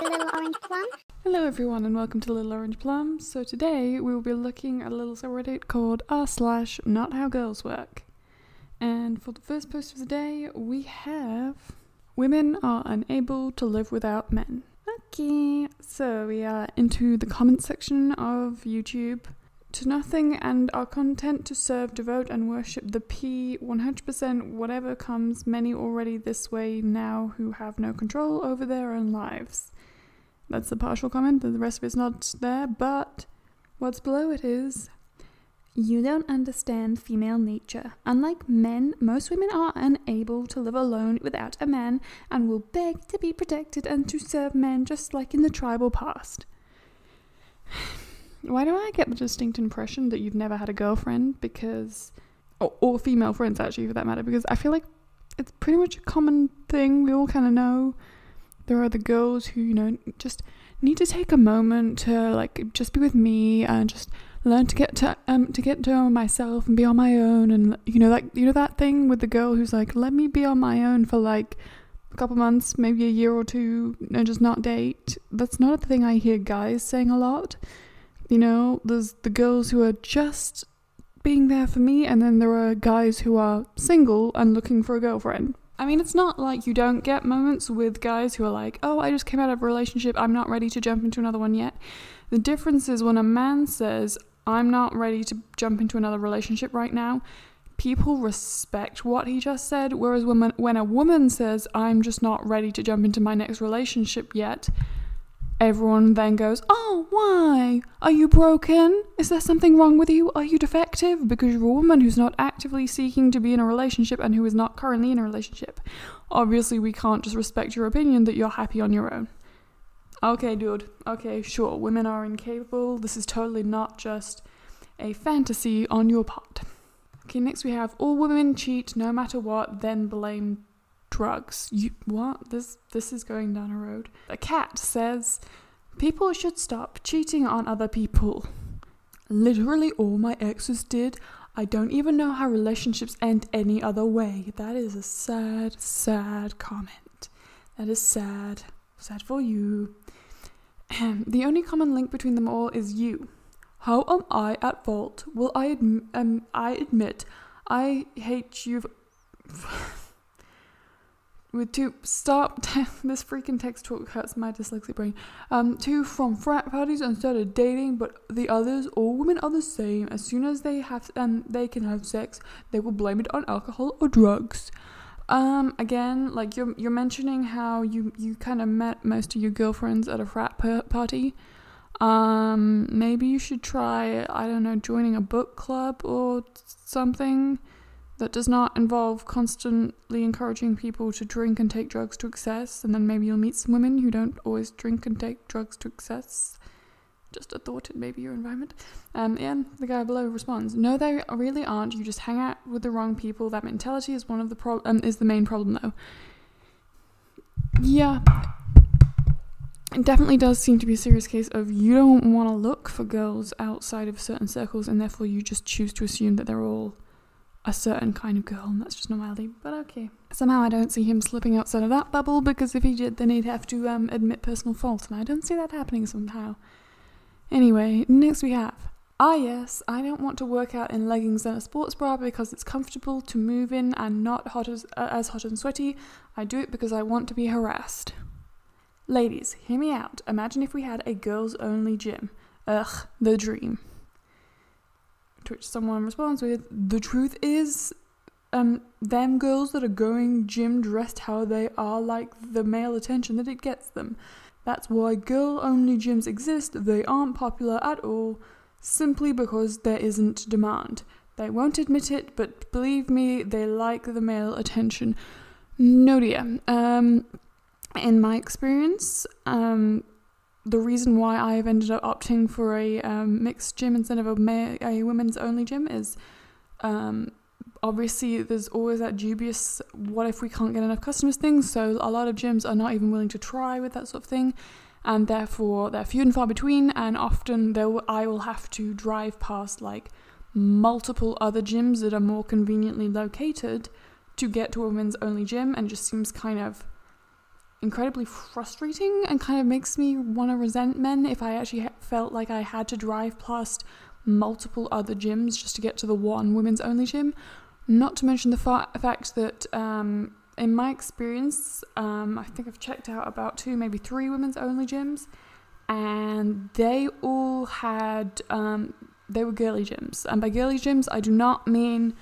Little Orange Plum. Hello everyone and welcome to Little Orange Plum. So today we will be looking at a little subreddit called r/not how girls work. And for the first post of the day we have women are unable to live without men. Okay, so we are into the comment section of YouTube. To nothing and are content to serve, devote and worship the P 100% whatever comes, many already this way now who have no control over their own lives. That's the partial comment, the rest of it's not there, but what's below it is, you don't understand female nature. Unlike men, most women are unable to live alone without a man and will beg to be protected and to serve men just like in the tribal past. Why do I get the distinct impression that you've never had a girlfriend? Because, or female friends actually for that matter, because I feel like it's pretty much a common thing. We all kind of know there are the girls who, you know, just need to take a moment to like just be with me and just learn to get to know myself and be on my own, and you know that thing with the girl who's like, let me be on my own for like a couple months, maybe a year or two, and just not date. That's not a thing I hear guys saying a lot. You know, there's the girls who are just being there for me, and then there are guys who are single and looking for a girlfriend. I mean, it's not like you don't get moments with guys who are like, oh, I just came out of a relationship, I'm not ready to jump into another one yet. The difference is when a man says, I'm not ready to jump into another relationship right now, people respect what he just said, whereas when a woman says, I'm just not ready to jump into my next relationship yet, everyone then goes, oh, why? Are you broken? Is there something wrong with you? Are you defective? Because you're a woman who's not actively seeking to be in a relationship and who is not currently in a relationship. Obviously, we can't just respect your opinion that you're happy on your own. Okay, dude. Okay, sure. Women are incapable. This is totally not just a fantasy on your part. Okay, next we have all women cheat no matter what, then blame drugs. What? This is going down a road. A cat says, people should stop cheating on other people. Literally all my exes did. I don't even know how relationships end any other way. That is a sad, sad comment. That is sad. Sad for you. The only common link between them all is you. How am I at fault? Well, I admit I hate you. With two, stop, this freaking text talk hurts my dyslexic brain. Two from frat parties and started dating, but the others, all women are the same. As soon as they can have sex, they will blame it on alcohol or drugs. Again, like you're mentioning how you kind of met most of your girlfriends at a frat party. Maybe you should try, I don't know, joining a book club or something that does not involve constantly encouraging people to drink and take drugs to excess, and then maybe you'll meet some women who don't always drink and take drugs to excess. Just a thought, it may be your environment. And the guy below responds, no, they really aren't. You just hang out with the wrong people. That mentality is one of the is the main problem, though. Yeah, it definitely does seem to be a serious case of you don't want to look for girls outside of certain circles, and therefore you just choose to assume that they're all a certain kind of girl, and that's just normality, but okay. Somehow I don't see him slipping outside of that bubble, because if he did, then he'd have to admit personal fault, and I don't see that happening somehow. Anyway, next we have, yes, I don't want to work out in leggings and a sports bra because it's comfortable to move in and not as hot and sweaty. I do it because I want to be harassed. Ladies, hear me out. Imagine if we had a girls-only gym. Ugh, the dream. To which someone responds with, the truth is, them girls that are going gym dressed how they are like the male attention that it gets them. That's why girl-only gyms exist. They aren't popular at all, simply because there isn't demand. They won't admit it, but believe me, they like the male attention. No dear. In my experience, the reason why I've ended up opting for a mixed gym instead of a women's only gym is obviously there's always that dubious what if we can't get enough customers thing, so a lot of gyms are not even willing to try with that sort of thing, and therefore they're few and far between, and often I will have to drive past like multiple other gyms that are more conveniently located to get to a women's only gym, and it just seems kind of incredibly frustrating and kind of makes me want to resent men if I actually felt like I had to drive past multiple other gyms just to get to the one women's only gym. Not to mention the fact that in my experience, I think I've checked out about 2, maybe 3 women's only gyms, and they all had, they were girly gyms. And by girly gyms, I do not mean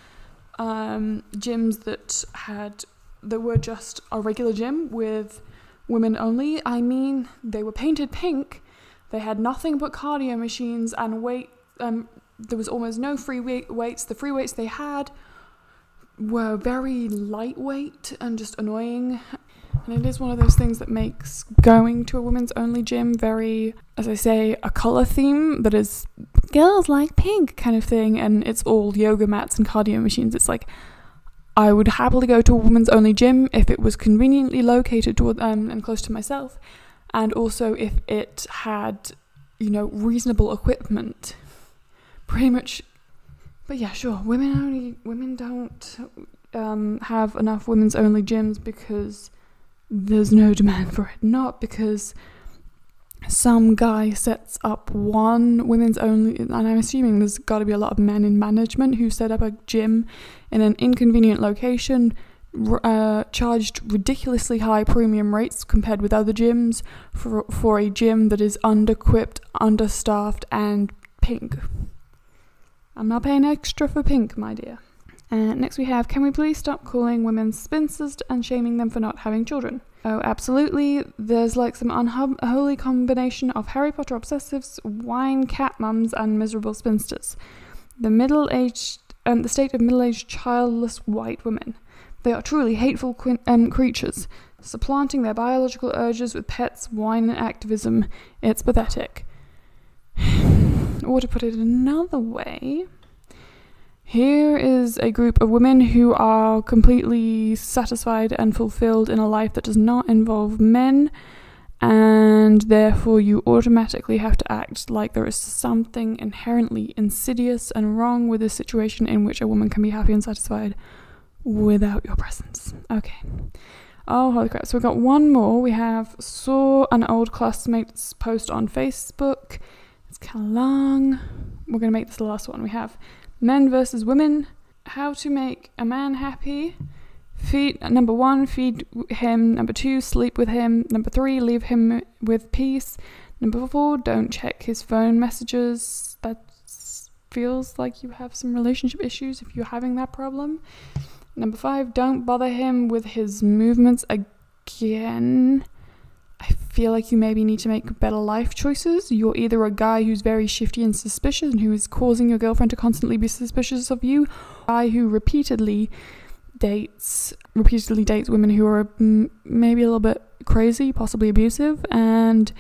gyms that were just a regular gym with women only. I mean, they were painted pink, they had nothing but cardio machines and weight. There was almost no free weights. The free weights they had were very lightweight and just annoying. And it is one of those things that makes going to a women's only gym very, as I say, a colour theme that is girls like pink kind of thing, and it's all yoga mats and cardio machines. It's like, I would happily go to a women's only gym if it was conveniently located toward, and close to myself, and also if it had, reasonable equipment. Pretty much. But yeah, sure, women don't have enough women's only gyms because there's no demand for it. Not because some guy sets up one women's only, and I'm assuming there's got to be a lot of men in management who set up a gym in an inconvenient location, charged ridiculously high premium rates compared with other gyms for a gym that is under-equipped, understaffed, and pink. I'm not paying extra for pink, my dear. And next we have, can we please stop calling women spinsters and shaming them for not having children? Oh, absolutely. There's like some unholy combination of Harry Potter obsessives, wine cat mums, and miserable spinsters. The state of middle-aged childless white women. They are truly hateful creatures, supplanting their biological urges with pets, wine, and activism. It's pathetic. Or to put it another way, here is a group of women who are completely satisfied and fulfilled in a life that does not involve men, and therefore you automatically have to act like there is something inherently insidious and wrong with a situation in which a woman can be happy and satisfied without your presence. Okay. Oh, holy crap. So we've got one more. We saw an old classmate's post on Facebook. It's kind of long. We're going to make this the last one. We have men versus women. How to make a man happy. Number 1, feed him. Number 2, sleep with him. Number 3, leave him with peace. Number 4, don't check his phone messages. That feels like you have some relationship issues if you're having that problem. Number 5, don't bother him with his movements again. I feel like you maybe need to make better life choices. You're either a guy who's very shifty and suspicious and who is causing your girlfriend to constantly be suspicious of you, a guy who repeatedly dates women who are maybe a little bit crazy, possibly abusive, and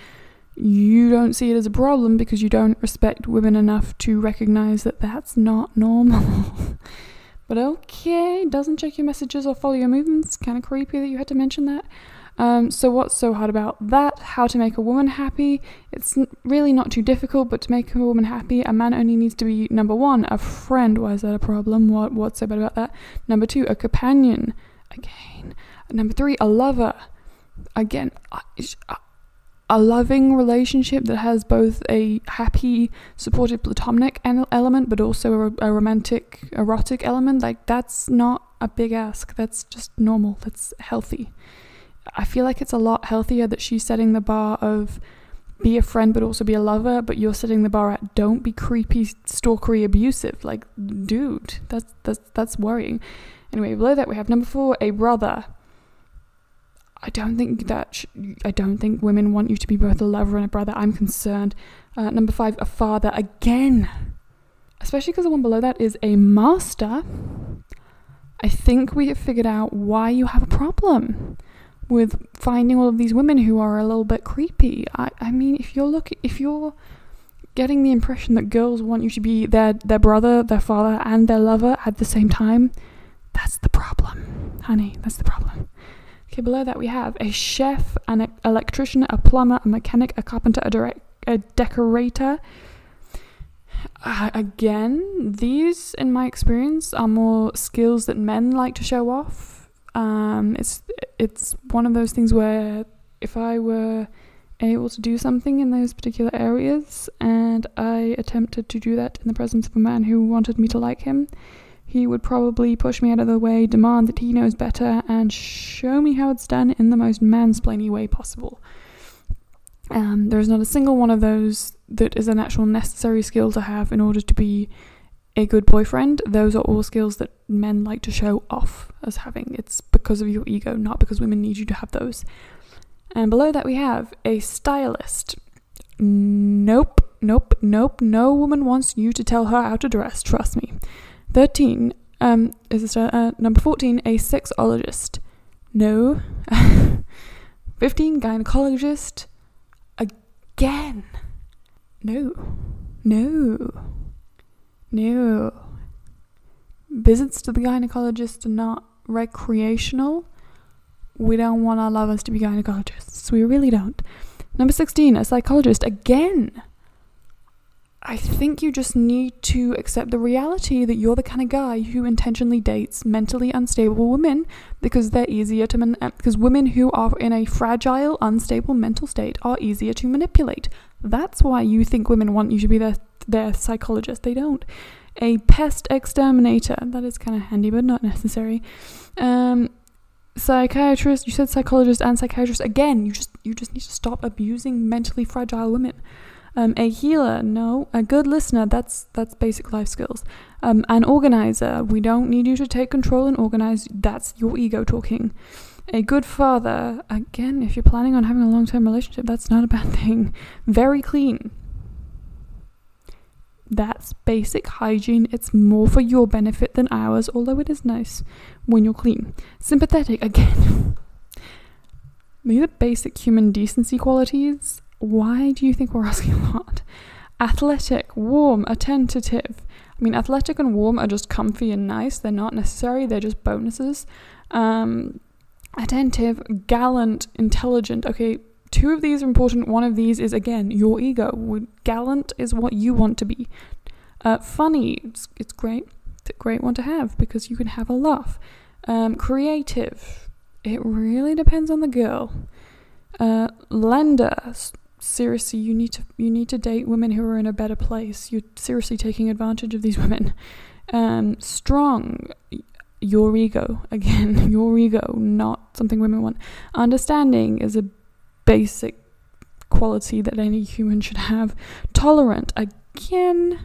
you don't see it as a problem because you don't respect women enough to recognize that that's not normal. But okay, doesn't check your messages or follow your movements. Kind of creepy that you had to mention that. So what's so hard about that? How to make a woman happy? It's really not too difficult, but to make a woman happy, a man only needs to be, number 1, a friend. Why is that a problem? What's so bad about that? Number 2, a companion. Again. Number 3, a lover. Again, a loving relationship that has both a happy, supportive, platonic element, but also a romantic, erotic element. Like, that's not a big ask. That's just normal. That's healthy. I feel like it's a lot healthier that she's setting the bar of be a friend but also be a lover, but you're setting the bar at don't be creepy, stalkery, abusive. Like, dude, that's worrying. Anyway, below that we have number 4, a brother. I don't think women want you to be both a lover and a brother. I'm concerned. Number 5, a father. Again, especially because the one below that is a master. I think we have figured out why you have a problem with finding all of these women who are a little bit creepy. I mean, if you're getting the impression that girls want you to be their brother, their father, and their lover at the same time, that's the problem, honey. That's the problem. Okay, below that we have a chef, an electrician, a plumber, a mechanic, a carpenter, a decorator. Again, these, in my experience, are more skills that men like to show off. It's one of those things where if I were able to do something in those particular areas and I attempted to do that in the presence of a man who wanted me to like him, he would probably push me out of the way, demand that he knows better, and show me how it's done in the most mansplainy way possible. There's not a single one of those that is an actual necessary skill to have in order to be a good boyfriend. Those are all skills that men like to show off as having. It's because of your ego, not because women need you to have those. And below that we have a stylist. Nope. No woman wants you to tell her how to dress, trust me. 13 number 14, a sexologist. No. 15, gynecologist. Again. No. Visits to the gynecologist are not recreational. We don't want our lovers to be gynecologists. We really don't. Number 16, a psychologist. Again. I think you just need to accept the reality that you're the kind of guy who intentionally dates mentally unstable women because they're easier to because women who are in a fragile, unstable mental state are easier to manipulate. That's why you think women want you to be their psychologist. They don't. A pest exterminator. That is kind of handy, but not necessary. Psychiatrist. You said psychologist and psychiatrist. Again, you just need to stop abusing mentally fragile women. A healer, no. A good listener, that's basic life skills. An organizer, we don't need you to take control and organize, that's your ego talking. A good father, again, if you're planning on having a long-term relationship, that's not a bad thing. Very clean. That's basic hygiene. It's more for your benefit than ours, although it is nice when you're clean. Sympathetic, again. These are basic human decency qualities. Why do you think we're asking a lot? Athletic, warm, attentive. I mean, athletic and warm are just comfy and nice. They're not necessary. They're just bonuses. Attentive, gallant, intelligent. Okay, 2 of these are important. One of these is, again, your ego. Gallant is what you want to be. Funny, it's great. It's a great one to have because you can have a laugh. Creative, it really depends on the girl. Lender, seriously, you need to date women who are in a better place. You're seriously taking advantage of these women. Strong, your ego. Again, your ego, not something women want. Understanding is a basic quality that any human should have. Tolerant, again,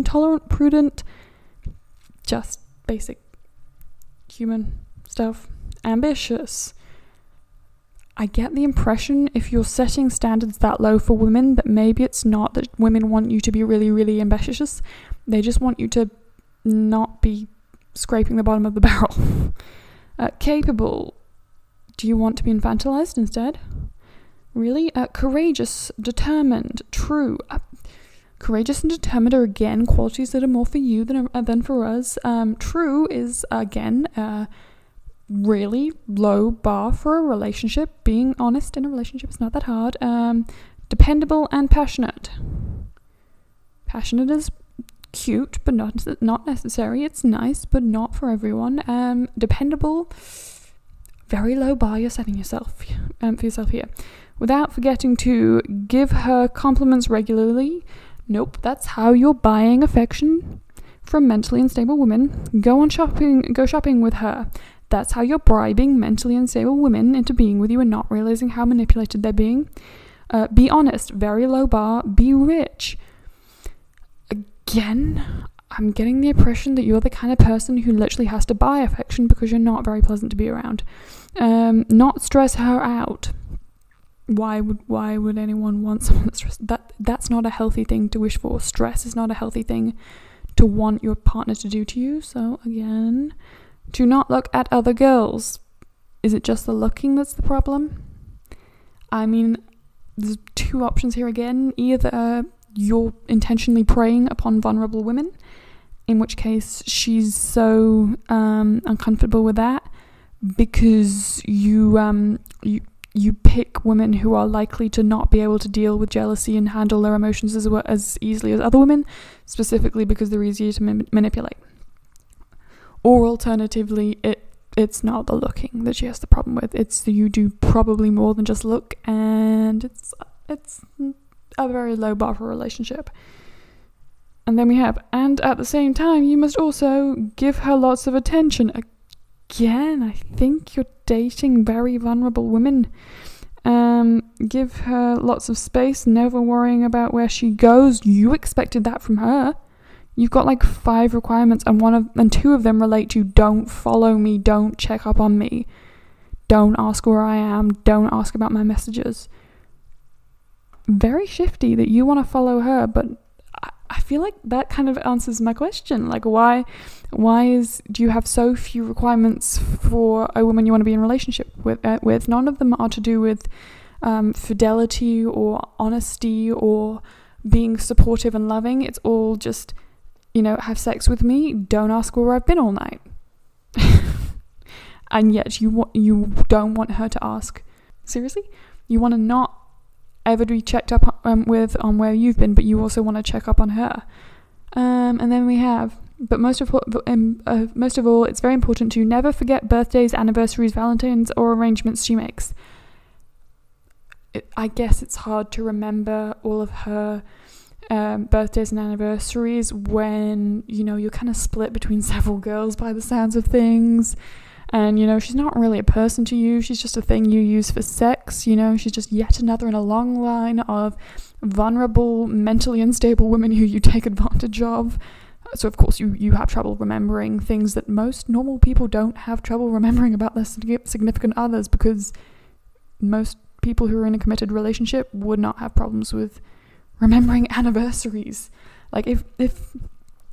tolerant, prudent, just basic human stuff. Ambitious. I get the impression if you're setting standards that low for women that maybe it's not that women want you to be really, really ambitious. They just want you to not be scraping the bottom of the barrel. Capable. Do you want to be infantilized instead? Really? Courageous, determined, true. Courageous and determined are again qualities that are more for you than for us. True is again really low bar for a relationship. Being honest in a relationship is not that hard. Dependable and passionate. Passionate is cute, but not necessary. It's nice, but not for everyone. Dependable, very low bar you're setting yourself for yourself here. Without forgetting to give her compliments regularly. Nope, that's how you're buying affection from mentally unstable women. Go shopping with her. That's how you're bribing mentally unstable women into being with you and not realizing how manipulated they're being. Be honest, very low bar. Be rich. Again, I'm getting the impression that you're the kind of person who literally has to buy affection because you're not very pleasant to be around. Not stress her out. Why would anyone want someone that's stressed? That's not a healthy thing to wish for. Stress is not a healthy thing to want your partner to do to you. So again, to not look at other girls. Is it just the looking that's the problem? I mean, there's 2 options here again. Either you're intentionally preying upon vulnerable women, in which case she's so uncomfortable with that because you pick women who are likely to not be able to deal with jealousy and handle their emotions as easily as other women, specifically because they're easier to manipulate. Or alternatively, it's not the looking that she has the problem with. It's the you do probably more than just look, and it's a very low bar for a relationship. And then we have, and at the same time, you must also give her lots of attention. Again, I think you're dating very vulnerable women. Give her lots of space, never worrying about where she goes. You expected that from her. You've got like 5 requirements, and 2 of them relate to don't follow me, don't check up on me, don't ask where I am, don't ask about my messages. Very shifty that you want to follow her, but I feel like that kind of answers my question. Like, why do you have so few requirements for a woman you want to be in a relationship with? None of them are to do with fidelity or honesty or being supportive and loving. It's all just, have sex with me, don't ask where I've been all night. And yet you don't want her to ask. Seriously? You want to not ever be checked up with on where you've been, but you also want to check up on her. And then we have, but most of all, it's very important to never forget birthdays, anniversaries, Valentines, or arrangements she makes. I guess it's hard to remember all of her birthdays and anniversaries when, you're kind of split between several girls by the sounds of things. And, she's not really a person to you. She's just a thing you use for sex. She's just yet another in a long line of vulnerable, mentally unstable women who you take advantage of. So, of course, you have trouble remembering things that most normal people don't have trouble remembering about their significant others, because most people who are in a committed relationship would not have problems with remembering anniversaries. Like, if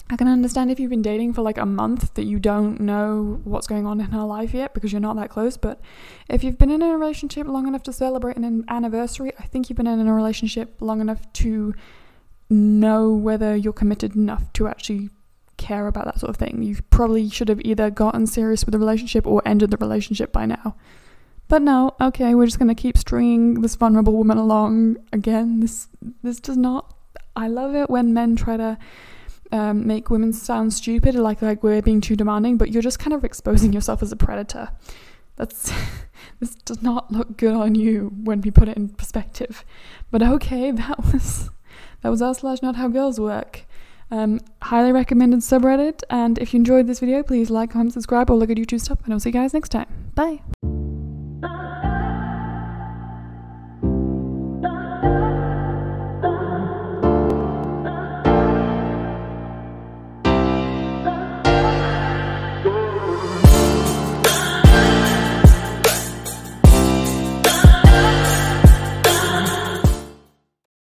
I can understand if you've been dating for like a month that you don't know what's going on in her life yet because you're not that close, but if you've been in a relationship long enough to celebrate an anniversary, I think you've been in a relationship long enough to know whether you're committed enough to actually care about that sort of thing. You probably should have either gotten serious with the relationship or ended the relationship by now. But no, okay, we're just going to keep stringing this vulnerable woman along. Again, this does not... I love it when men try to make women sound stupid, like we're being too demanding, but you're just kind of exposing yourself as a predator. This does not look good on you when we put it in perspective. But okay, that was r/not how girls work. Highly recommended subreddit, and if you enjoyed this video, please like, comment, subscribe, or look at YouTube stuff, and I'll see you guys next time. Bye!